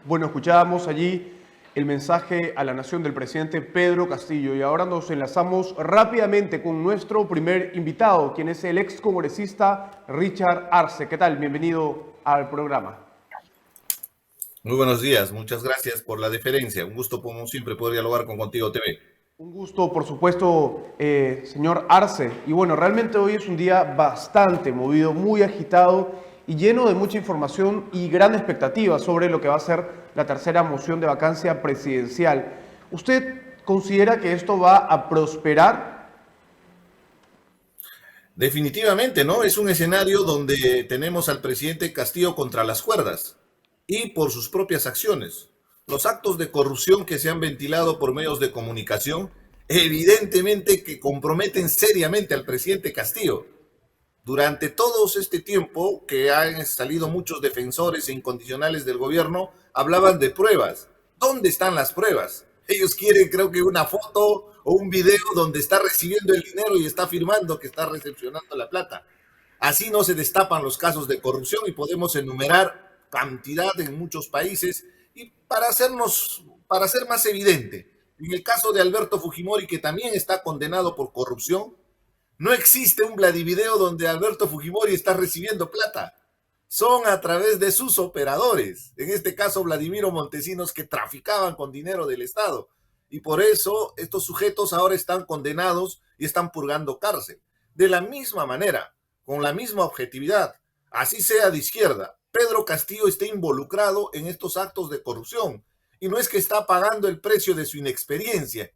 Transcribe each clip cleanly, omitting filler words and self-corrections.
Bueno, escuchábamos allí el mensaje a la nación del presidente Pedro Castillo y ahora nos enlazamos rápidamente con nuestro primer invitado, quien es el ex congresista Richard Arce. ¿Qué tal? Bienvenido al programa. Muy buenos días, muchas gracias por la deferencia. Un gusto, como siempre, poder dialogar con Contigo TV. Un gusto, por supuesto, señor Arce. Y bueno, realmente hoy es un día bastante movido, muy agitado y lleno de mucha información y gran expectativa sobre lo que va a ser la tercera moción de vacancia presidencial. ¿Usted considera que esto va a prosperar? Definitivamente, ¿no? Es un escenario donde tenemos al presidente Castillo contra las cuerdas y por sus propias acciones. Los actos de corrupción que se han ventilado por medios de comunicación, evidentemente que comprometen seriamente al presidente Castillo. Durante todo este tiempo que han salido muchos defensores e incondicionales del gobierno, hablaban de pruebas. ¿Dónde están las pruebas? Ellos quieren, creo que una foto o un video donde está recibiendo el dinero y está afirmando que está recepcionando la plata. Así no se destapan los casos de corrupción y podemos enumerar cantidad en muchos países. Y para ser más evidente, en el caso de Alberto Fujimori, que también está condenado por corrupción, no existe un Vladivideo donde Alberto Fujimori está recibiendo plata. Son a través de sus operadores, en este caso Vladimiro Montesinos, que traficaban con dinero del Estado. Y por eso estos sujetos ahora están condenados y están purgando cárcel. De la misma manera, con la misma objetividad, así sea de izquierda, Pedro Castillo está involucrado en estos actos de corrupción. Y no es que está pagando el precio de su inexperiencia,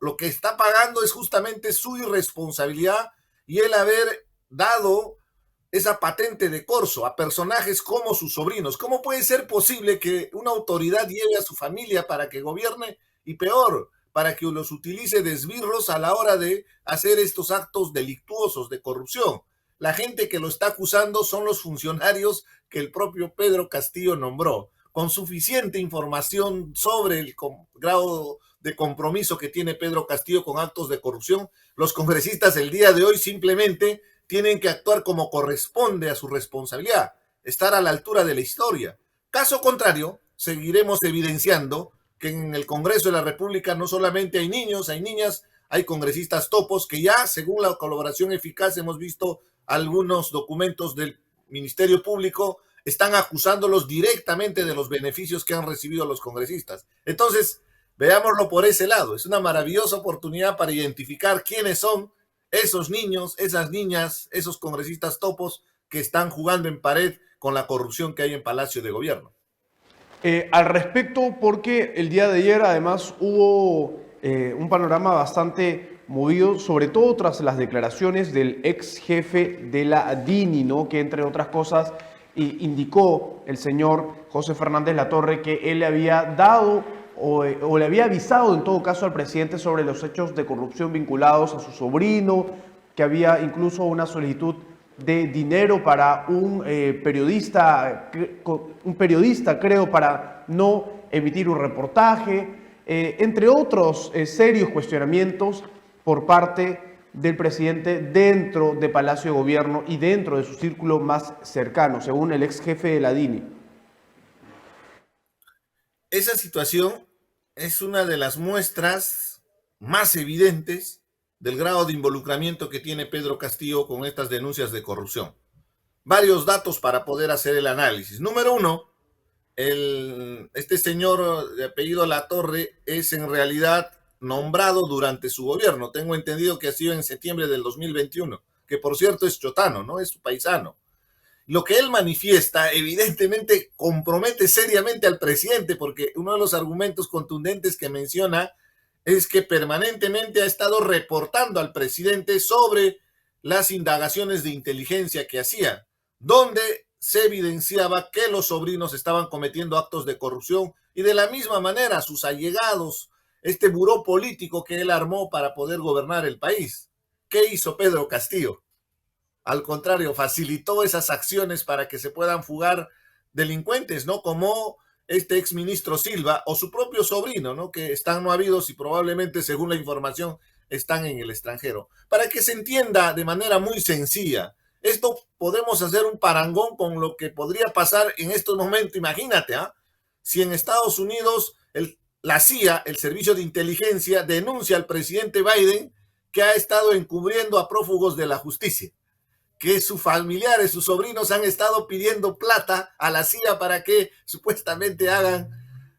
lo que está pagando es justamente su irresponsabilidad y el haber dado esa patente de corso a personajes como sus sobrinos. ¿Cómo puede ser posible que una autoridad lleve a su familia para que gobierne y peor, para que los utilice de esbirros a la hora de hacer estos actos delictuosos de corrupción? La gente que lo está acusando son los funcionarios que el propio Pedro Castillo nombró, con suficiente información sobre el grado de compromiso que tiene Pedro Castillo con actos de corrupción. Los congresistas el día de hoy simplemente tienen que actuar como corresponde a su responsabilidad, estar a la altura de la historia. Caso contrario, seguiremos evidenciando que en el Congreso de la República no solamente hay niños, hay niñas, hay congresistas topos que ya, según la colaboración eficaz, hemos visto algunos documentos del Ministerio Público, están acusándolos directamente de los beneficios que han recibido los congresistas. Entonces, veámoslo por ese lado. Es una maravillosa oportunidad para identificar quiénes son esos niños, esas niñas, esos congresistas topos que están jugando en pared con la corrupción que hay en Palacio de Gobierno. Al respecto, porque el día de ayer además hubo un panorama bastante movido, sobre todo tras las declaraciones del ex jefe de la DINI, ¿no? Que entre otras cosas indicó el señor José Fernández Latorre que él le había dado o le había avisado en todo caso al presidente sobre los hechos de corrupción vinculados a su sobrino, que había incluso una solicitud de dinero para un periodista, creo, para no emitir un reportaje, entre otros serios cuestionamientos por parte del presidente dentro de Palacio de Gobierno y dentro de su círculo más cercano, según el ex jefe de la DINI. Esa situación es una de las muestras más evidentes del grado de involucramiento que tiene Pedro Castillo con estas denuncias de corrupción. Varios datos para poder hacer el análisis. Número uno, este señor de apellido Latorre es en realidad nombrado durante su gobierno. Tengo entendido que ha sido en septiembre del 2021, que por cierto es chotano, ¿no? Es su paisano. Lo que él manifiesta evidentemente compromete seriamente al presidente, porque uno de los argumentos contundentes que menciona es que permanentemente ha estado reportando al presidente sobre las indagaciones de inteligencia que hacía, donde se evidenciaba que los sobrinos estaban cometiendo actos de corrupción y de la misma manera sus allegados, este buró político que él armó para poder gobernar el país. ¿Qué hizo Pedro Castillo? Al contrario, facilitó esas acciones para que se puedan fugar delincuentes, ¿no? Como este exministro Silva o su propio sobrino, ¿no? Que están no habidos y probablemente, según la información, están en el extranjero. Para que se entienda de manera muy sencilla, esto podemos hacer un parangón con lo que podría pasar en estos momentos. Imagínate, ¿ah? si en Estados Unidos la CIA, el Servicio de Inteligencia, denuncia al presidente Biden que ha estado encubriendo a prófugos de la justicia, que sus familiares, sus sobrinos han estado pidiendo plata a la CIA para que supuestamente hagan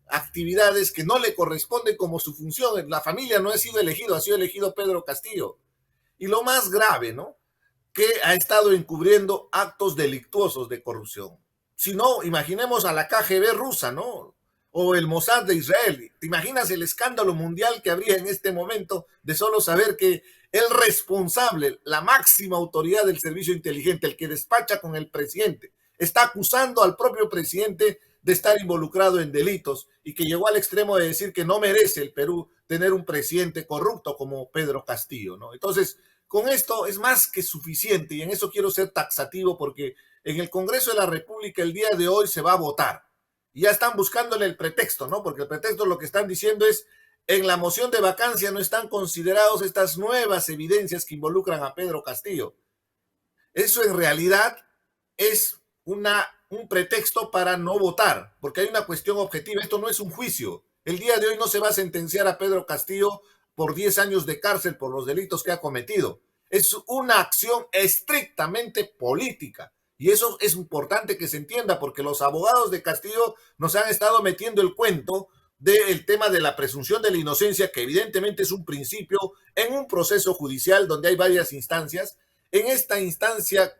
actividades que no le corresponden como su función. La familia no ha sido elegido, ha sido elegido Pedro Castillo. Y lo más grave, ¿no? Que ha estado encubriendo actos delictuosos de corrupción. Si no, imaginemos a la KGB rusa, ¿no? O el Mossad de Israel. ¿Te imaginas el escándalo mundial que habría en este momento de solo saber que el responsable, la máxima autoridad del servicio inteligente, el que despacha con el presidente, está acusando al propio presidente de estar involucrado en delitos y que llegó al extremo de decir que no merece el Perú tener un presidente corrupto como Pedro Castillo, ¿no? Entonces, con esto es más que suficiente y en eso quiero ser taxativo porque en el Congreso de la República el día de hoy se va a votar y ya están buscándole el pretexto, ¿no? Porque el pretexto lo que están diciendo es en la moción de vacancia no están considerados estas nuevas evidencias que involucran a Pedro Castillo. Eso en realidad es un pretexto para no votar, porque hay una cuestión objetiva. Esto no es un juicio. El día de hoy no se va a sentenciar a Pedro Castillo por 10 años de cárcel por los delitos que ha cometido. Es una acción estrictamente política. Y eso es importante que se entienda, porque los abogados de Castillo nos han estado metiendo el cuento del tema de la presunción de la inocencia, que evidentemente es un principio en un proceso judicial donde hay varias instancias. En esta instancia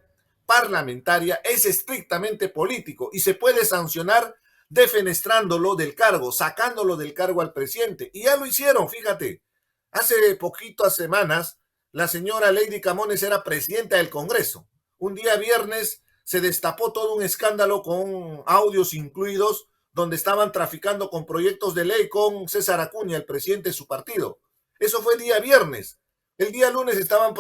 parlamentaria es estrictamente político y se puede sancionar defenestrándolo del cargo, sacándolo del cargo al presidente. Y ya lo hicieron, fíjate. Hace poquitas semanas, la señora Lady Camones era presidenta del Congreso. Un día viernes se destapó todo un escándalo con audios incluidos donde estaban traficando con proyectos de ley con César Acuña, el presidente de su partido. Eso fue día viernes. El día lunes estaban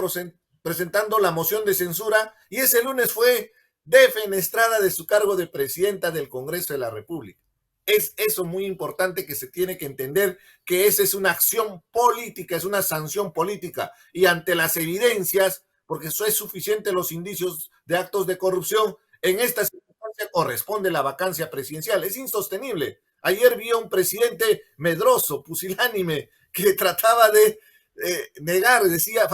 presentando la moción de censura y ese lunes fue defenestrada de su cargo de presidenta del Congreso de la República. Es eso muy importante que se tiene que entender, que esa es una acción política, es una sanción política y ante las evidencias, porque eso es suficiente los indicios de actos de corrupción, en esta circunstancia corresponde la vacancia presidencial. Es insostenible. Ayer vi a un presidente medroso, pusilánime, que trataba de negar, decía,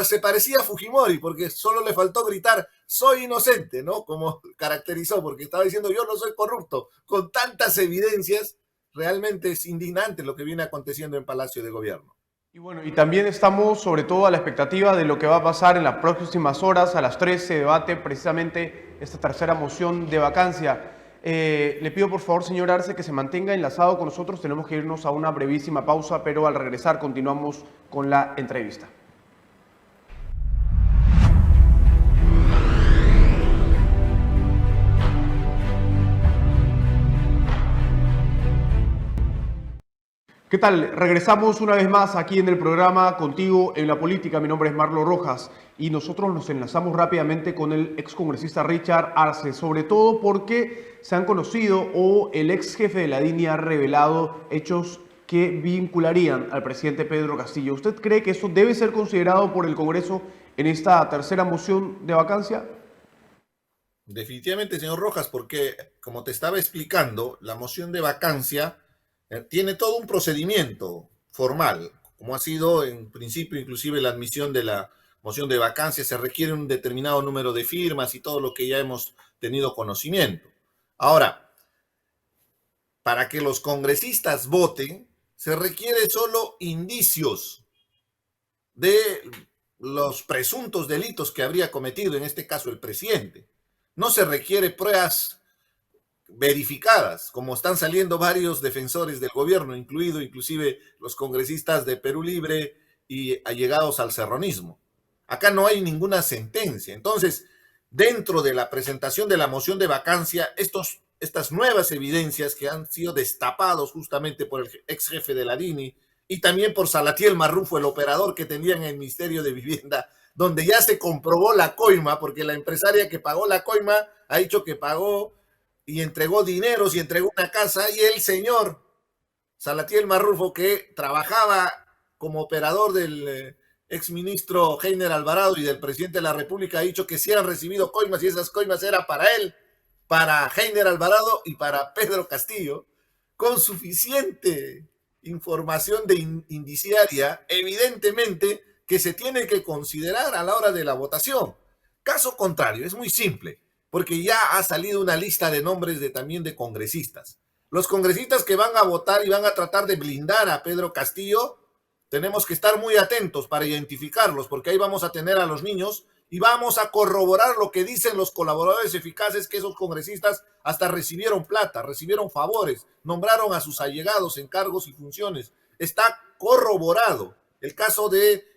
se parecía a Fujimori, porque solo le faltó gritar, soy inocente, ¿no? Como caracterizó, porque estaba diciendo, yo no soy corrupto. Con tantas evidencias, realmente es indignante lo que viene aconteciendo en Palacio de Gobierno. Y bueno, y también estamos sobre todo a la expectativa de lo que va a pasar en las próximas horas. A las 3 se debate precisamente esta tercera moción de vacancia. Le pido por favor, señor Arce, que se mantenga enlazado con nosotros. Tenemos que irnos a una brevísima pausa, pero al regresar continuamos con la entrevista. ¿Qué tal? Regresamos una vez más aquí en el programa Contigo en la Política. Mi nombre es Marlo Rojas y nosotros nos enlazamos rápidamente con el excongresista Richard Arce, sobre todo porque se han conocido o el ex jefe de la DINI ha revelado hechos que vincularían al presidente Pedro Castillo. ¿Usted cree que eso debe ser considerado por el Congreso en esta tercera moción de vacancia? Definitivamente, señor Rojas, porque como te estaba explicando, la moción de vacancia tiene todo un procedimiento formal, como ha sido en principio inclusive la admisión de la moción de vacancia, se requiere un determinado número de firmas y todo lo que ya hemos tenido conocimiento. Ahora, para que los congresistas voten, se requiere solo indicios de los presuntos delitos que habría cometido, en este caso el presidente. No se requiere pruebas verificadas, como están saliendo varios defensores del gobierno, incluido inclusive los congresistas de Perú Libre y allegados al serronismo. Acá no hay ninguna sentencia. Entonces, dentro de la presentación de la moción de vacancia, estas nuevas evidencias que han sido destapados justamente por el ex jefe de la DINI y también por Salatiel Marrufo, el operador que tenían en el Ministerio de Vivienda, donde ya se comprobó la coima, porque la empresaria que pagó la coima ha dicho que pagó y entregó dineros y entregó una casa, y el señor Salatiel Marrufo, que trabajaba como operador del exministro Heiner Alvarado y del presidente de la República, ha dicho que sí han recibido coimas y esas coimas eran para él, para Heiner Alvarado y para Pedro Castillo. con suficiente información indiciaria, evidentemente que se tiene que considerar a la hora de la votación. Caso contrario, es muy simple, porque ya ha salido una lista de nombres también de congresistas. Los congresistas que van a votar y van a tratar de blindar a Pedro Castillo, tenemos que estar muy atentos para identificarlos, porque ahí vamos a tener a los niños y vamos a corroborar lo que dicen los colaboradores eficaces, que esos congresistas hasta recibieron plata, recibieron favores, nombraron a sus allegados en cargos y funciones. Está corroborado el caso de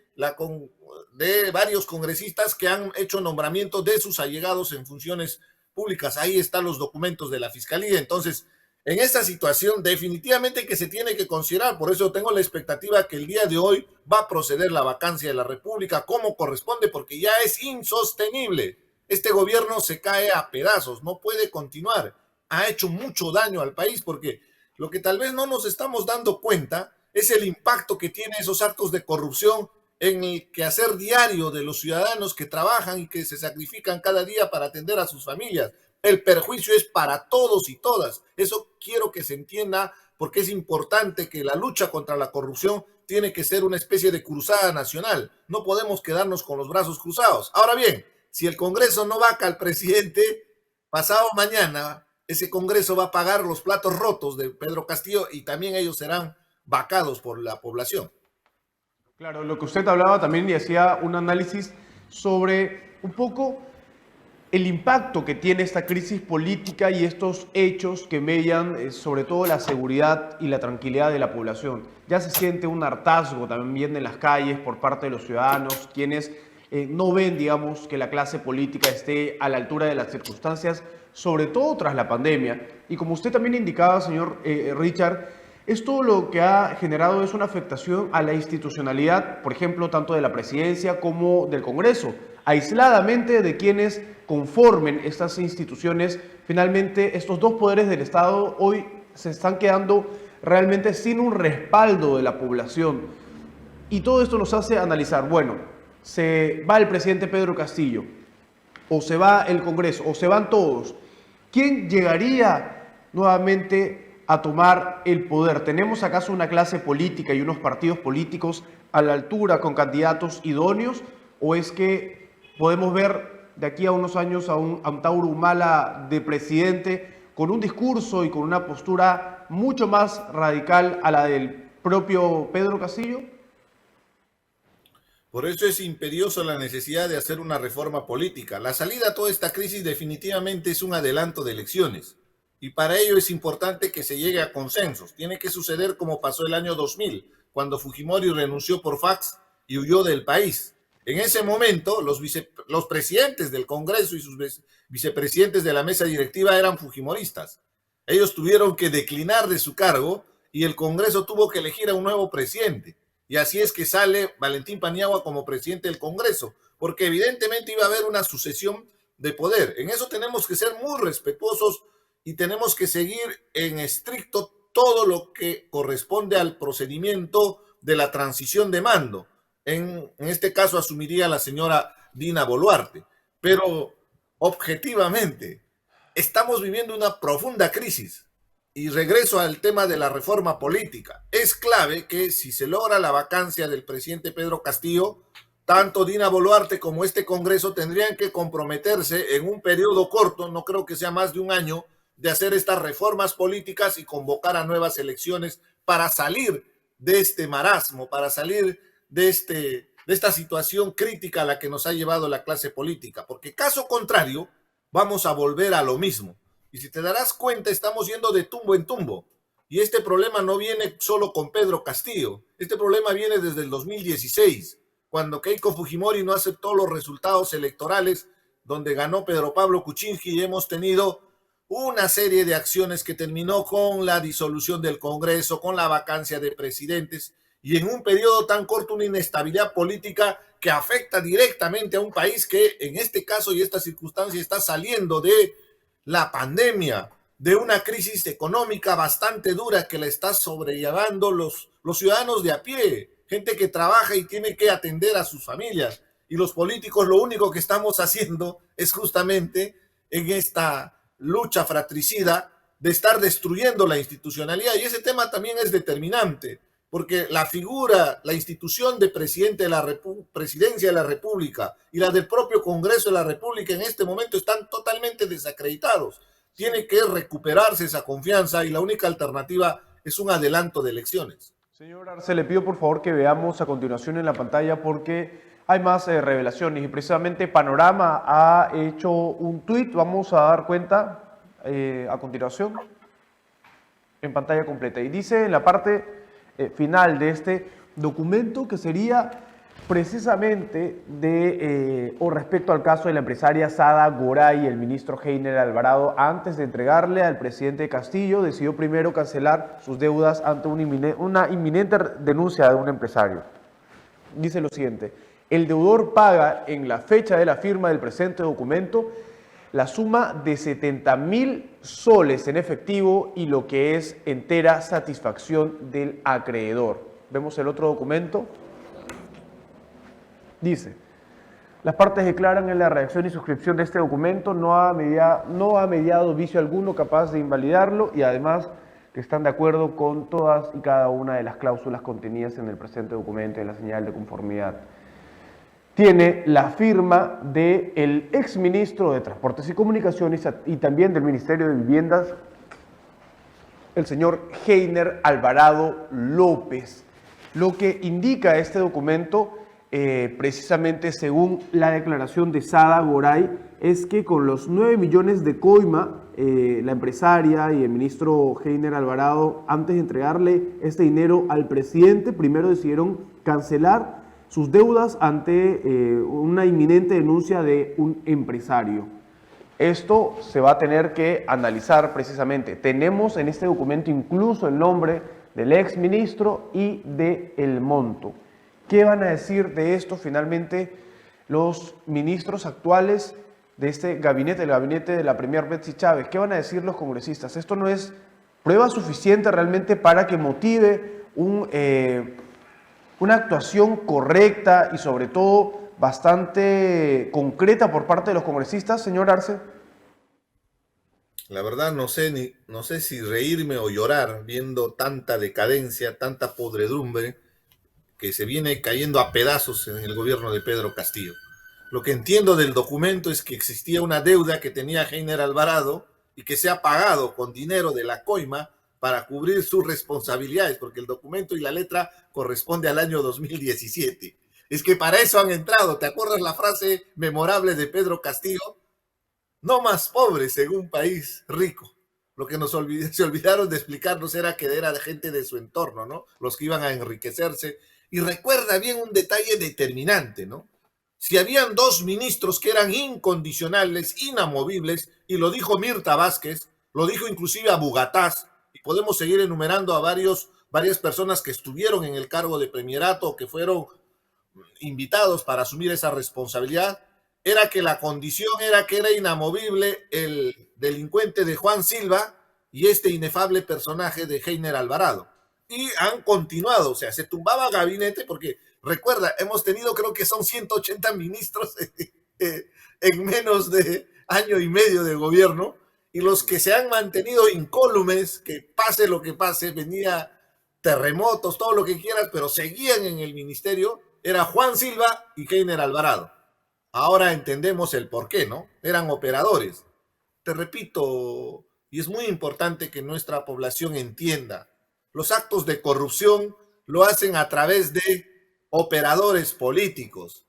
varios congresistas que han hecho nombramientos de sus allegados en funciones públicas. Ahí están los documentos de la Fiscalía. Entonces, en esta situación definitivamente que se tiene que considerar, por eso tengo la expectativa que el día de hoy va a proceder la vacancia de la República como corresponde, porque ya es insostenible. Este gobierno se cae a pedazos, no puede continuar. Ha hecho mucho daño al país, porque lo que tal vez no nos estamos dando cuenta es el impacto que tiene esos actos de corrupción en el quehacer diario de los ciudadanos que trabajan y que se sacrifican cada día para atender a sus familias. El perjuicio es para todos y todas. Eso quiero que se entienda, porque es importante que la lucha contra la corrupción tiene que ser una especie de cruzada nacional. No podemos quedarnos con los brazos cruzados. Ahora bien, si el Congreso no vaca al presidente, pasado mañana ese Congreso va a pagar los platos rotos de Pedro Castillo y también ellos serán vacados por la población. Claro, lo que usted hablaba también y hacía un análisis sobre un poco el impacto que tiene esta crisis política y estos hechos que mellan sobre todo la seguridad y la tranquilidad de la población. Ya se siente un hartazgo también en las calles por parte de los ciudadanos, quienes no ven, digamos, que la clase política esté a la altura de las circunstancias, sobre todo tras la pandemia. Y como usted también indicaba, señor Richard, esto lo que ha generado es una afectación a la institucionalidad, por ejemplo, tanto de la presidencia como del Congreso, aisladamente de quienes conformen estas instituciones. Finalmente, estos dos poderes del Estado hoy se están quedando realmente sin un respaldo de la población. Y todo esto nos hace analizar, bueno, se va el presidente Pedro Castillo, o se va el Congreso, o se van todos. ¿Quién llegaría nuevamente a tomar el poder? ¿Tenemos acaso una clase política y unos partidos políticos a la altura con candidatos idóneos? ¿O es que podemos ver de aquí a unos años a un Tauro Humala de presidente con un discurso y con una postura mucho más radical a la del propio Pedro Castillo? Por eso es imperiosa la necesidad de hacer una reforma política. La salida a toda esta crisis definitivamente es un adelanto de elecciones. Y para ello es importante que se llegue a consensos. Tiene que suceder como pasó el año 2000, cuando Fujimori renunció por fax y huyó del país. En ese momento, los presidentes del Congreso y sus vicepresidentes de la mesa directiva eran fujimoristas. Ellos tuvieron que declinar de su cargo y el Congreso tuvo que elegir a un nuevo presidente. Y así es que sale Valentín Paniagua como presidente del Congreso, porque evidentemente iba a haber una sucesión de poder. En eso tenemos que ser muy respetuosos y tenemos que seguir en estricto todo lo que corresponde al procedimiento de la transición de mando. En este caso asumiría la señora Dina Boluarte. Pero objetivamente, estamos viviendo una profunda crisis. Y regreso al tema de la reforma política. Es clave que si se logra la vacancia del presidente Pedro Castillo, tanto Dina Boluarte como este Congreso tendrían que comprometerse en un periodo corto, no creo que sea más de un año, de hacer estas reformas políticas y convocar a nuevas elecciones para salir de este marasmo, para salir de esta situación crítica a la que nos ha llevado la clase política. Porque caso contrario, vamos a volver a lo mismo. Y si te darás cuenta, estamos yendo de tumbo en tumbo. Y este problema no viene solo con Pedro Castillo. Este problema viene desde el 2016, cuando Keiko Fujimori no aceptó los resultados electorales donde ganó Pedro Pablo Kuczynski y hemos tenido una serie de acciones que terminó con la disolución del Congreso, con la vacancia de presidentes y en un periodo tan corto una inestabilidad política que afecta directamente a un país que en este caso y esta circunstancia está saliendo de la pandemia, de una crisis económica bastante dura que la está sobrellevando los ciudadanos de a pie, gente que trabaja y tiene que atender a sus familias. Y los políticos lo único que estamos haciendo es justamente en esta lucha fratricida de estar destruyendo la institucionalidad. Y ese tema también es determinante, porque la figura, la institución de presidente de la presidencia de la República y la del propio Congreso de la República en este momento están totalmente desacreditados. Tiene que recuperarse esa confianza y la única alternativa es un adelanto de elecciones. Señor Arce, le pido por favor que veamos a continuación en la pantalla porque hay más revelaciones y precisamente Panorama ha hecho un tuit, vamos a dar cuenta a continuación en pantalla completa y dice en la parte final de este documento que sería precisamente o respecto al caso de la empresaria Sada Goray y el ministro Heiner Alvarado, antes de entregarle al presidente Castillo, decidió primero cancelar sus deudas ante una inminente denuncia de un empresario. Dice lo siguiente: el deudor paga en la fecha de la firma del presente documento la suma de 70.000 soles en efectivo y lo que es entera satisfacción del acreedor. Vemos el otro documento. Dice: las partes declaran en la redacción y suscripción de este documento no ha mediado vicio alguno capaz de invalidarlo y además que están de acuerdo con todas y cada una de las cláusulas contenidas en el presente documento y en la señal de conformidad. Tiene la firma del exministro de Transportes y Comunicaciones y también del Ministerio de Viviendas, el señor Heiner Alvarado López. Lo que indica este documento, precisamente según la declaración de Sada Goray, es que con los 9 millones de coima, la empresaria y el ministro Heiner Alvarado, antes de entregarle este dinero al presidente, primero decidieron cancelar sus deudas ante una inminente denuncia de un empresario. Esto se va a tener que analizar precisamente. Tenemos en este documento incluso el nombre del exministro y del monto. ¿Qué van a decir de esto finalmente los ministros actuales de este gabinete, el gabinete de la premier Betsy Chávez? ¿Qué van a decir los congresistas? Esto no es prueba suficiente realmente para que motive una actuación correcta y sobre todo bastante concreta por parte de los congresistas, señor Arce. La verdad no sé si reírme o llorar viendo tanta decadencia, tanta podredumbre que se viene cayendo a pedazos en el gobierno de Pedro Castillo. Lo que entiendo del documento es que existía una deuda que tenía Heiner Alvarado y que se ha pagado con dinero de la coima para cubrir sus responsabilidades, porque el documento y la letra corresponde al año 2017. Es que para eso han entrado. ¿Te acuerdas la frase memorable de Pedro Castillo? No más pobres en un país rico. Lo que se olvidaron de explicarnos era que era de gente de su entorno, ¿no? Los que iban a enriquecerse. Y recuerda bien un detalle determinante, ¿no? Si habían 2 ministros que eran incondicionales, inamovibles, y lo dijo Mirta Vázquez, lo dijo inclusive a Bugatás, y podemos seguir enumerando a varias personas que estuvieron en el cargo de premierato o que fueron invitados para asumir esa responsabilidad, era que la condición era que era inamovible el delincuente de Juan Silva y este inefable personaje de Heiner Alvarado. Y han continuado, o sea, se tumbaba gabinete porque, recuerda, hemos tenido creo que son 180 ministros en menos de año y medio de gobierno, y los que se han mantenido incólumes, que pase lo que pase, venía terremotos, todo lo que quieras, pero seguían en el ministerio, era Juan Silva y Heiner Alvarado. Ahora entendemos el por qué, ¿no? Eran operadores. Te repito, y es muy importante que nuestra población entienda, los actos de corrupción lo hacen a través de operadores políticos,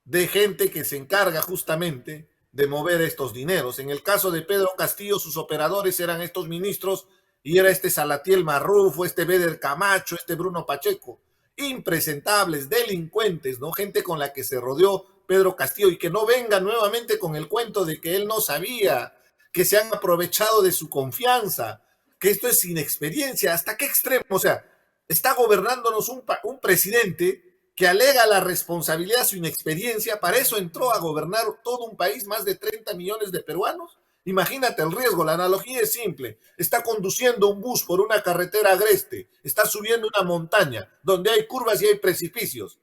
de gente que se encarga justamente de mover estos dineros. En el caso de Pedro Castillo, sus operadores eran estos ministros y era este Salatiel Marrufo, este Beder Camacho, este Bruno Pacheco. Impresentables, delincuentes, ¿no? Gente con la que se rodeó Pedro Castillo y que no venga nuevamente con el cuento de que él no sabía, que se han aprovechado de su confianza, que esto es sin experiencia. ¿Hasta qué extremo? O sea, está gobernándonos un presidente que alega la responsabilidad, su inexperiencia. Para eso entró a gobernar todo un país, más de 30 millones de peruanos. Imagínate el riesgo, la analogía es simple. Está conduciendo un bus por una carretera agreste, está subiendo una montaña donde hay curvas y hay precipicios.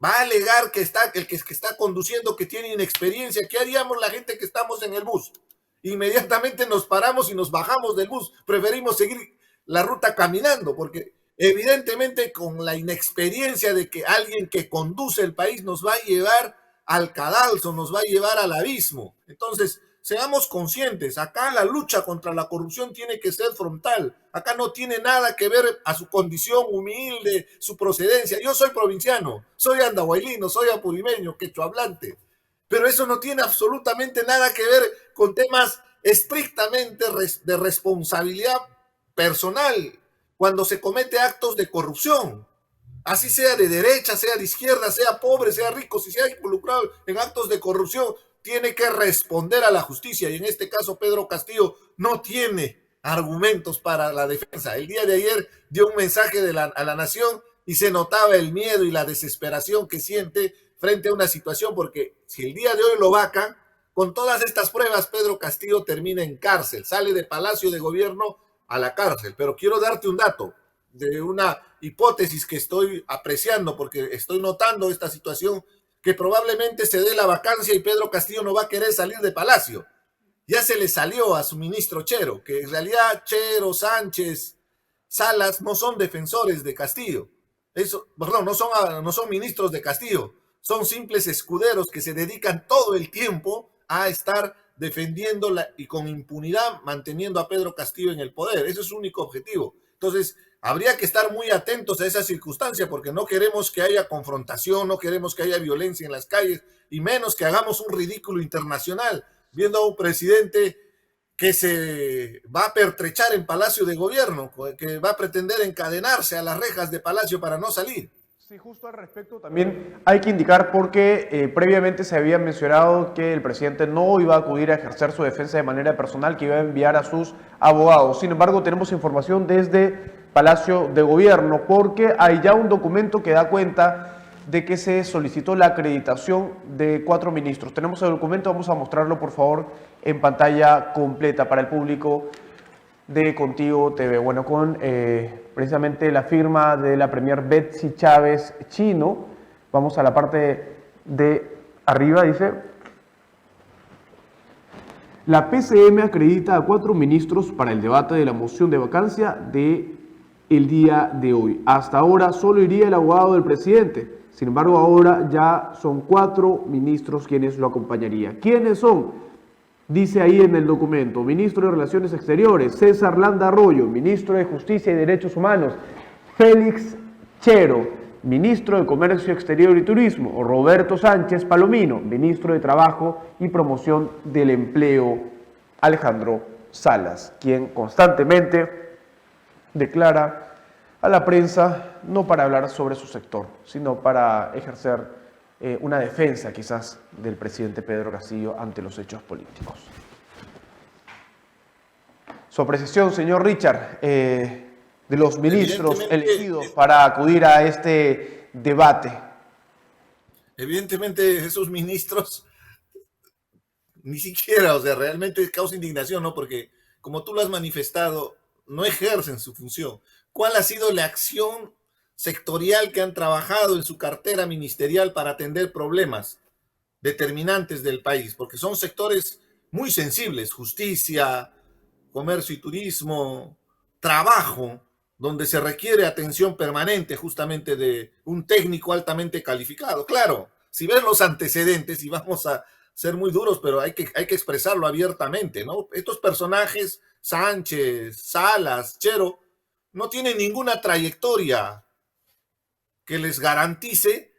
Va a alegar que el que está conduciendo que tiene inexperiencia. ¿Qué haríamos la gente que estamos en el bus? inmediatamente nos paramos y nos bajamos del bus. Preferimos seguir la ruta caminando, porque evidentemente con la inexperiencia de que alguien que conduce el país nos va a llevar al cadalso, nos va a llevar al abismo. Entonces, seamos conscientes, acá la lucha contra la corrupción tiene que ser frontal. Acá no tiene nada que ver a su condición humilde, su procedencia. Yo soy provinciano, soy andahuaylino, soy apurimeño, quechohablante, pero eso no tiene absolutamente nada que ver con temas estrictamente de responsabilidad personal cuando se comete actos de corrupción. Así sea de derecha, sea de izquierda, sea pobre, sea rico, si se ha involucrado en actos de corrupción, tiene que responder a la justicia. Y en este caso, Pedro Castillo no tiene argumentos para la defensa. El día de ayer dio un mensaje a la nación y se notaba el miedo y la desesperación que siente frente a una situación, porque si el día de hoy lo vacan, con todas estas pruebas, Pedro Castillo termina en cárcel, sale de Palacio de Gobierno a la cárcel. Pero quiero darte un dato de una hipótesis que estoy apreciando, porque estoy notando esta situación, que probablemente se dé la vacancia y Pedro Castillo no va a querer salir de Palacio. Ya se le salió a su ministro Chero, que en realidad Chero, Sánchez, Salas no son defensores de Castillo. Eso, perdón, no son ministros de Castillo, son simples escuderos que se dedican todo el tiempo a estar defendiéndola y con impunidad manteniendo a Pedro Castillo en el poder. Ese es su único objetivo. Entonces, habría que estar muy atentos a esa circunstancia porque no queremos que haya confrontación, no queremos que haya violencia en las calles y menos que hagamos un ridículo internacional viendo a un presidente que se va a pertrechar en Palacio de Gobierno, que va a pretender encadenarse a las rejas de Palacio para no salir. Sí, justo al respecto también hay que indicar porque previamente se había mencionado que el presidente no iba a acudir a ejercer su defensa de manera personal, que iba a enviar a sus abogados. Sin embargo, tenemos información desde Palacio de Gobierno porque hay ya un documento que da cuenta de que se solicitó la acreditación de 4 ministros. Tenemos el documento, vamos a mostrarlo por favor en pantalla completa para el público de Contigo TV. Bueno, con precisamente la firma de la premier Betsy Chávez Chino. Vamos a la parte de arriba, dice: la PCM acredita a 4 ministros para el debate de la moción de vacancia de el día de hoy. Hasta ahora solo iría el abogado del presidente. Sin embargo, ahora ya son 4 ministros quienes lo acompañarían. ¿Quiénes son? Dice ahí en el documento: ministro de Relaciones Exteriores, César Landa Arroyo; ministro de Justicia y Derechos Humanos, Félix Chero; ministro de Comercio Exterior y Turismo, Roberto Sánchez Palomino; ministro de Trabajo y Promoción del Empleo, Alejandro Salas, quien constantemente declara a la prensa no para hablar sobre su sector, sino para ejercer una defensa quizás del presidente Pedro Castillo ante los hechos políticos. Su apreciación, señor Richard, de los ministros elegidos para acudir a este debate. Evidentemente esos ministros ni siquiera, o sea, realmente causa indignación, ¿no? Porque como tú lo has manifestado, no ejercen su función. ¿Cuál ha sido la acción sectorial que han trabajado en su cartera ministerial para atender problemas determinantes del país? Porque son sectores muy sensibles: justicia, comercio y turismo, trabajo, donde se requiere atención permanente justamente de un técnico altamente calificado. Claro, si ves los antecedentes, y vamos a ser muy duros, pero hay que expresarlo abiertamente, ¿no? Estos personajes, Sánchez, Salas, Chero, no tienen ninguna trayectoria que les garantice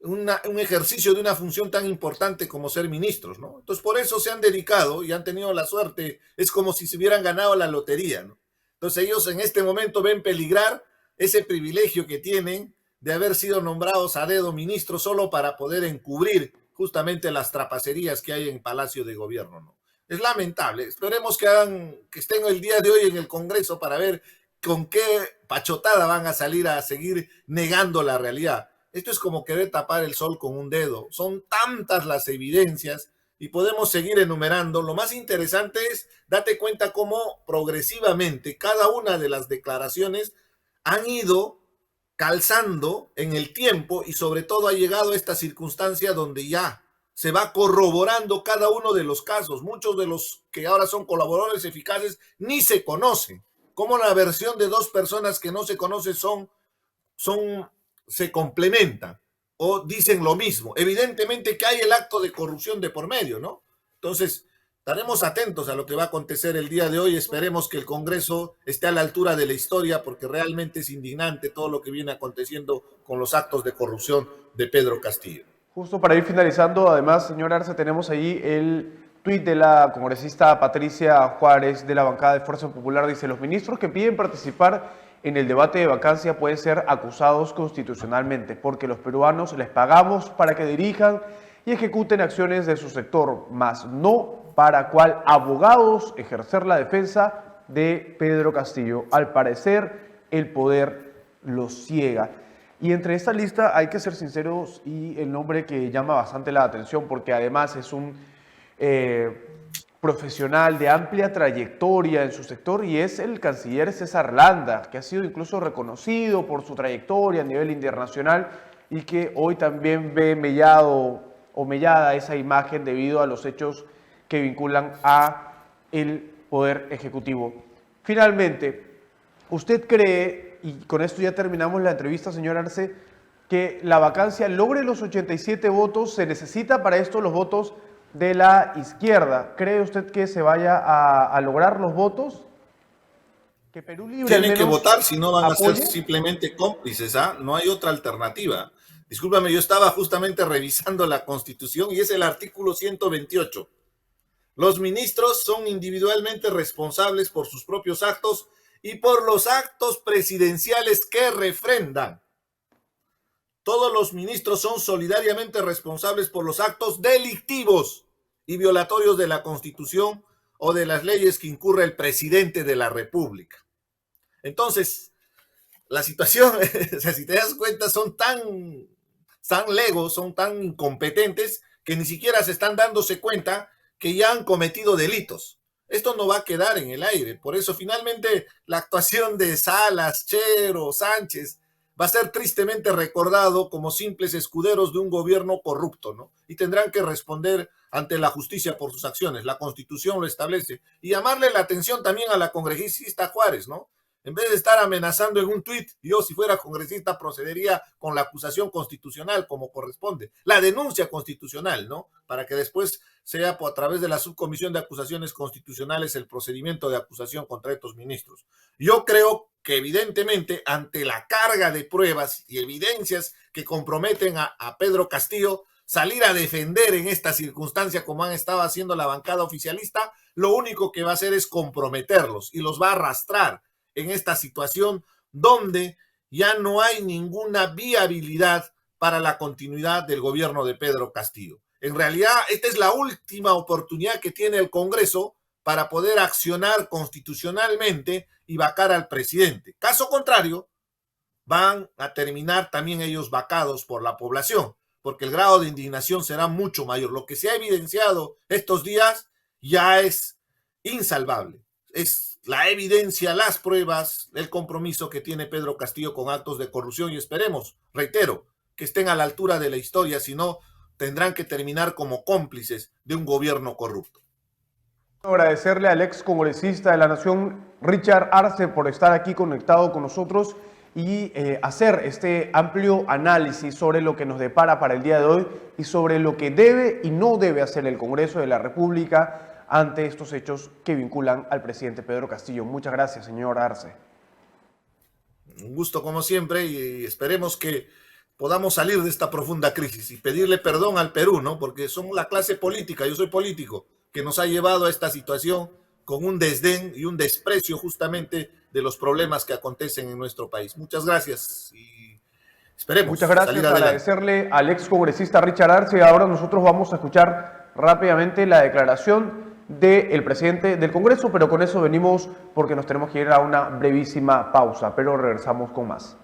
un ejercicio de una función tan importante como ser ministros, ¿no? Entonces, por eso se han dedicado y han tenido la suerte, es como si se hubieran ganado la lotería, ¿no? Entonces, ellos en este momento ven peligrar ese privilegio que tienen de haber sido nombrados a dedo ministros solo para poder encubrir justamente las trapacerías que hay en Palacio de Gobierno, ¿no? Es lamentable. Esperemos que estén el día de hoy en el Congreso para ver con qué pachotada van a salir a seguir negando la realidad. Esto es como querer tapar el sol con un dedo. Son tantas las evidencias y podemos seguir enumerando. Lo más interesante es date cuenta cómo progresivamente cada una de las declaraciones han ido calzando en el tiempo y sobre todo ha llegado a esta circunstancia donde ya se va corroborando cada uno de los casos. Muchos de los que ahora son colaboradores eficaces ni se conocen. Como la versión de dos personas que no se conocen se complementan o dicen lo mismo. Evidentemente que hay el acto de corrupción de por medio, ¿no? Entonces, estaremos atentos a lo que va a acontecer el día de hoy. Esperemos que el Congreso esté a la altura de la historia, porque realmente es indignante todo lo que viene aconteciendo con los actos de corrupción de Pedro Castillo. Justo para ir finalizando, además, señor Arce, tenemos ahí el tuit de la congresista Patricia Juárez de la bancada de Fuerza Popular. Dice: los ministros que piden participar en el debate de vacancia pueden ser acusados constitucionalmente porque los peruanos les pagamos para que dirijan y ejecuten acciones de su sector, más no para cual abogados ejercer la defensa de Pedro Castillo. Al parecer, el poder los ciega. Y entre esta lista hay que ser sinceros, y el nombre que llama bastante la atención, porque además es un profesional de amplia trayectoria en su sector, y es el canciller César Landa, que ha sido incluso reconocido por su trayectoria a nivel internacional y que hoy también ve mellada esa imagen debido a los hechos que vinculan a el Poder Ejecutivo. Finalmente, ¿usted cree, y con esto ya terminamos la entrevista, señor Arce, que la vacancia logre los 87 votos? ¿Se necesita para esto los votos de la izquierda? ¿Cree usted que se vaya a lograr los votos? Que Perú Libre tienen que votar, si no van apoye. a ser simplemente cómplices, ¿ah? No hay otra alternativa. Discúlpame, yo estaba justamente revisando la Constitución y es el artículo 128. Los ministros son individualmente responsables por sus propios actos y por los actos presidenciales que refrendan. Todos los ministros son solidariamente responsables por los actos delictivos y violatorios de la Constitución o de las leyes que incurre el presidente de la República. Entonces, la situación, o sea, si te das cuenta, son tan legos, son tan incompetentes que ni siquiera se están dándose cuenta que ya han cometido delitos. Esto no va a quedar en el aire. Por eso, finalmente, la actuación de Salas, Chero, Sánchez va a ser tristemente recordado como simples escuderos de un gobierno corrupto, ¿no? Y tendrán que responder ante la justicia por sus acciones. La Constitución lo establece. Y llamarle la atención también a la congresista Juárez, ¿no? En vez de estar amenazando en un tuit, yo si fuera congresista procedería con la acusación constitucional como corresponde, la denuncia constitucional, ¿no? Para que después sea a través de la subcomisión de acusaciones constitucionales el procedimiento de acusación contra estos ministros. Yo creo que evidentemente ante la carga de pruebas y evidencias que comprometen a Pedro Castillo, salir a defender en esta circunstancia como han estado haciendo la bancada oficialista, lo único que va a hacer es comprometerlos y los va a arrastrar en esta situación donde ya no hay ninguna viabilidad para la continuidad del gobierno de Pedro Castillo. En realidad, esta es la última oportunidad que tiene el Congreso para poder accionar constitucionalmente y vacar al presidente. Caso contrario, van a terminar también ellos vacados por la población, porque el grado de indignación será mucho mayor. Lo que se ha evidenciado estos días ya es insalvable. Es la evidencia, las pruebas, el compromiso que tiene Pedro Castillo con actos de corrupción, y esperemos, reitero, que estén a la altura de la historia, si no tendrán que terminar como cómplices de un gobierno corrupto. Agradecerle al ex congresista de la Nación, Richard Arce, por estar aquí conectado con nosotros y hacer este amplio análisis sobre lo que nos depara para el día de hoy y sobre lo que debe y no debe hacer el Congreso de la República ante estos hechos que vinculan al presidente Pedro Castillo. Muchas gracias, señor Arce. Un gusto como siempre, y esperemos que podamos salir de esta profunda crisis y pedirle perdón al Perú, ¿no? Porque somos la clase política, yo soy político, que nos ha llevado a esta situación con un desdén y un desprecio justamente de los problemas que acontecen en nuestro país. Muchas gracias y esperemos. Muchas gracias, agradecerle al ex congresista Richard Arce. Ahora nosotros vamos a escuchar rápidamente la declaración del presidente del Congreso, pero con eso venimos porque nos tenemos que ir a una brevísima pausa, pero regresamos con más.